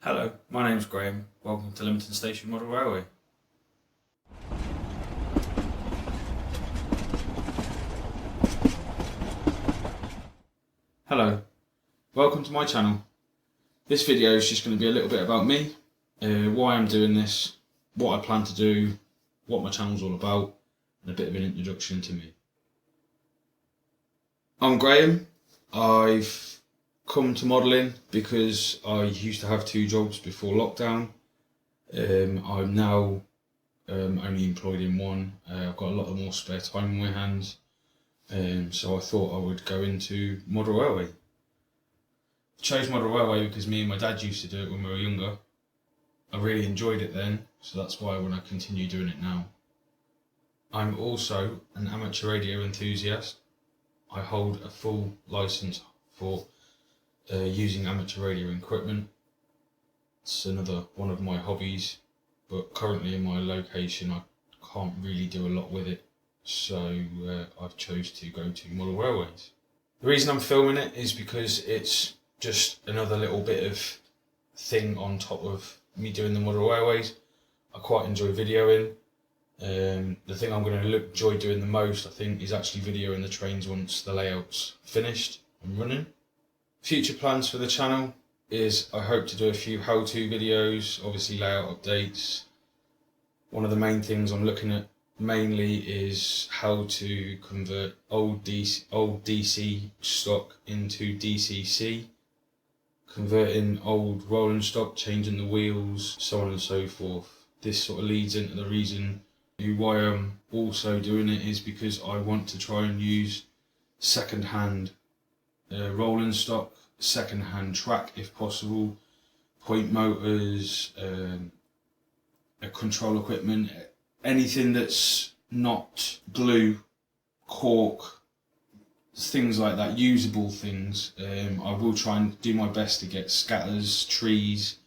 Hello, my name's Graham. Welcome to Lemington Station Model Railway. Hello, welcome to my channel. This video is just going to be a little bit about me, why I'm doing this, what I plan to do, what my channel's all about, and a bit of an introduction to me. I'm Graham. I've come to modelling because I used to have two jobs before lockdown. I'm now only employed in one. I've got a lot more spare time on my hands, so I thought I would go into model railway. I chose model railway because me and my dad used to do it when we were younger. I really enjoyed it then, so that's why I want to continue doing it now. I'm also an amateur radio enthusiast. I hold a full licence for using amateur radio equipment. It's another one of my hobbies, but currently in my location I can't really do a lot with it, so I've chose to go to model railways. The reason I'm filming it is because it's just another little bit of thing on top of me doing the model railways. I quite enjoy videoing. The thing I'm going to enjoy doing the most, I think, is actually videoing the trains once the layout's finished and running. Future plans for the channel is I hope to do a few how-to videos, obviously layout updates. One of the main things I'm looking at mainly is how to convert old DC stock into DCC, converting old rolling stock, changing the wheels, so on and so forth. This sort of leads into the reason why I'm also doing it is because I want to try and use second-hand rolling stock, second-hand track if possible, point motors, control equipment, anything that's not glue, cork, things like that, usable things. I will try and do my best to get scatters, trees,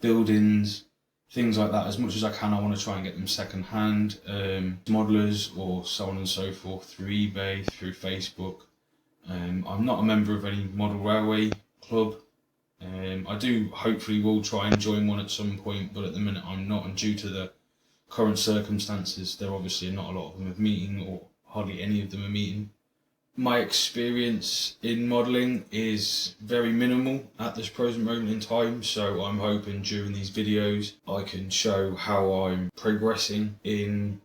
buildings, things like that as much as I can. I want to try and get them second-hand, modelers or so on and so forth, through eBay, through Facebook. I'm not a member of any model railway club. I do hopefully will try and join one at some point, but at the minute I'm not, and due to the current circumstances there obviously not a lot of them are meeting, or hardly any of them are meeting. My experience in modelling is very minimal at this present moment in time, so I'm hoping during these videos I can show how I'm progressing in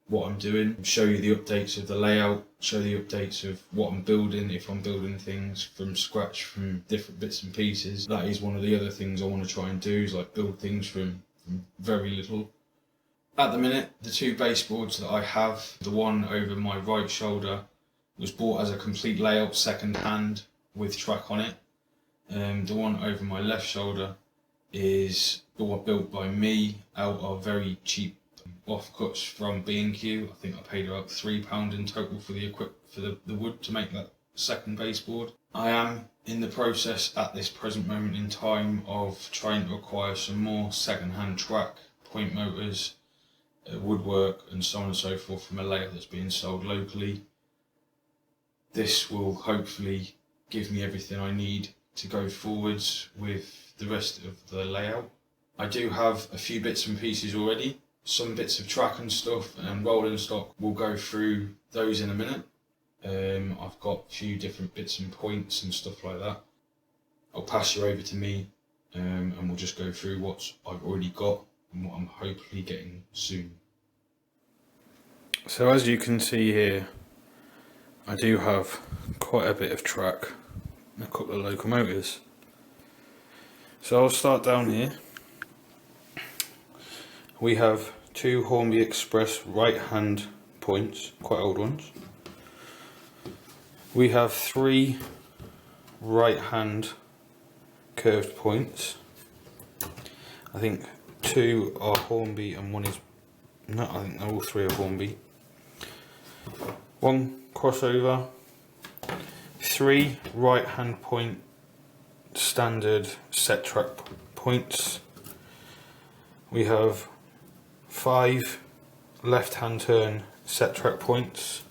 what I'm doing, show you the updates of the layout, show the updates of what I'm building, if I'm building things from scratch from different bits and pieces. That is one of the other things I want to try and do, is like build things from very little. At the minute, the two baseboards that I have, the one over my right shoulder was bought as a complete layout second hand with track on it. The one over my left shoulder is the one built by me out of very cheap offcuts from B&Q. I think I paid about £3 in total for the wood to make that second baseboard. I am in the process at this present moment in time of trying to acquire some more second-hand track, point motors, woodwork and so on and so forth from a layout that's being sold locally. This will hopefully give me everything I need to go forwards with the rest of the layout. I do have a few bits and pieces already. Some bits of track and stuff and rolling stock. We'll go through those in a minute. I've got a few different bits and points and stuff like that. I'll pass you over to me and we'll just go through what I've already got and what I'm hopefully getting soon. So as you can see here, I do have quite a bit of track and a couple of locomotives. So I'll start down here. We have two Hornby Express right hand points, quite old ones. We have three right hand curved points. I think two are Hornby and one is not, I think all three are Hornby. One crossover, three right hand point standard set track points. We have 5 left hand turn set track points,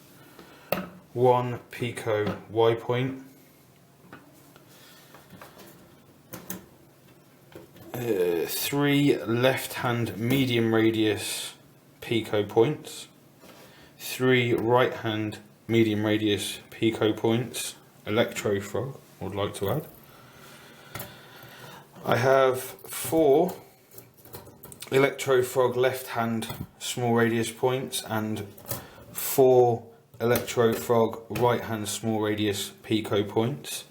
1 Peco Y point, 3 left-hand medium radius Peco points, 3 right-hand medium radius Peco points, Electrofrog, I would like to add. I have 4 Electrofrog left-hand small radius points and 4 Electrofrog right-hand small radius Peco points,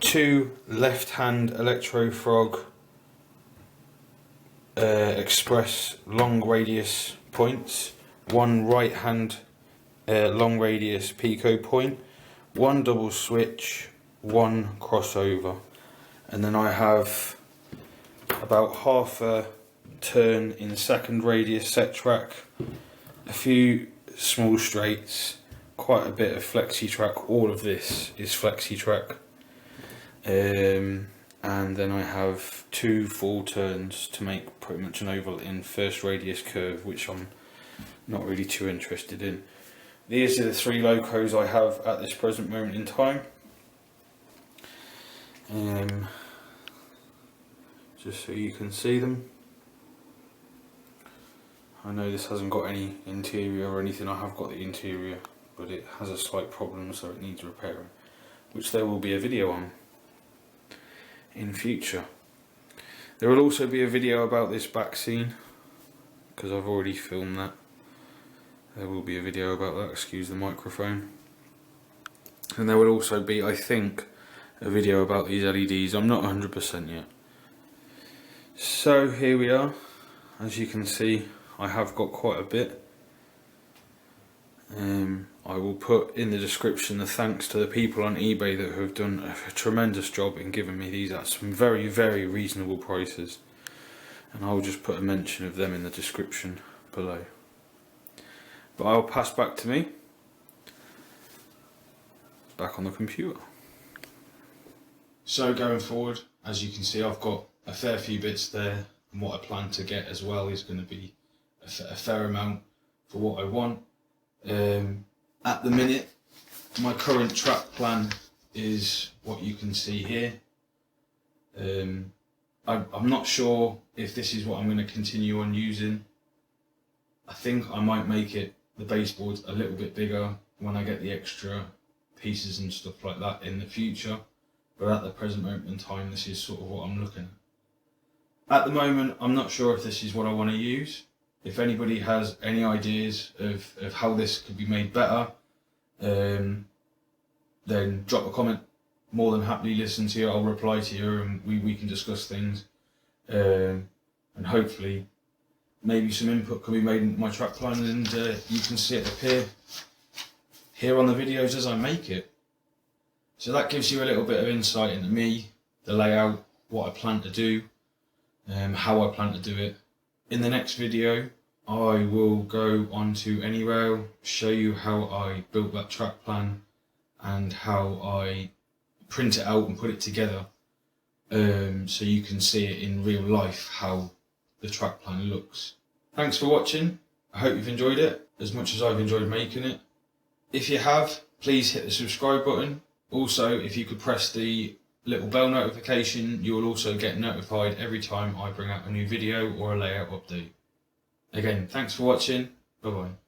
2 left-hand Electrofrog express long radius points, 1 right-hand long radius Peco point, 1 double switch, 1 crossover, and then I have about half a turn in second radius set track, a few small straights, quite a bit of flexi track. All of this is flexi track, and then I have 2 full turns to make pretty much an oval in first radius curve, which I'm not really too interested in. These are the 3 locos I have at this present moment in time. Just so you can see them. I know this hasn't got any interior or anything. I have got the interior, but it has a slight problem, so it needs repairing, which there will be a video on in future. There will also be a video about this back scene, because I've already filmed that. There will be a video about that, excuse the microphone. And there will also be, I think, a video about these LEDs. I'm not 100% yet. So here we are. As you can see, I have got quite a bit. I will put in the description the thanks to the people on eBay that have done a tremendous job in giving me these at some very, very reasonable prices, and I will just put a mention of them in the description below. But I'll pass back to me, back on the computer. So going forward, as you can see, I've got a fair few bits there, and what I plan to get as well is going to be a fair amount for what I want. At the minute, my current track plan is what you can see here. I'm not sure if this is what I'm going to continue on using. I think I might make it, the baseboards, a little bit bigger when I get the extra pieces and stuff like that in the future, but at the present moment in time, this is sort of what I'm looking at. At the moment, I'm not sure if this is what I want to use. If anybody has any ideas of how this could be made better, then drop a comment. More than happily listen to you. I'll reply to you, and we can discuss things, and hopefully maybe some input can be made into my track plan, and you can see it appear here on the videos as I make it. So that gives you a little bit of insight into me, the layout, what I plan to do, how I plan to do it. In the next video, I will go on to Anyrail, show you how I built that track plan and how I print it out and put it together, so you can see it in real life how the track plan looks. Thanks for watching. I hope you've enjoyed it as much as I've enjoyed making it. If you have, please hit the subscribe button. Also, if you could press the little bell notification, you will also get notified every time I bring out a new video or a layout update. Again, thanks for watching. Bye bye.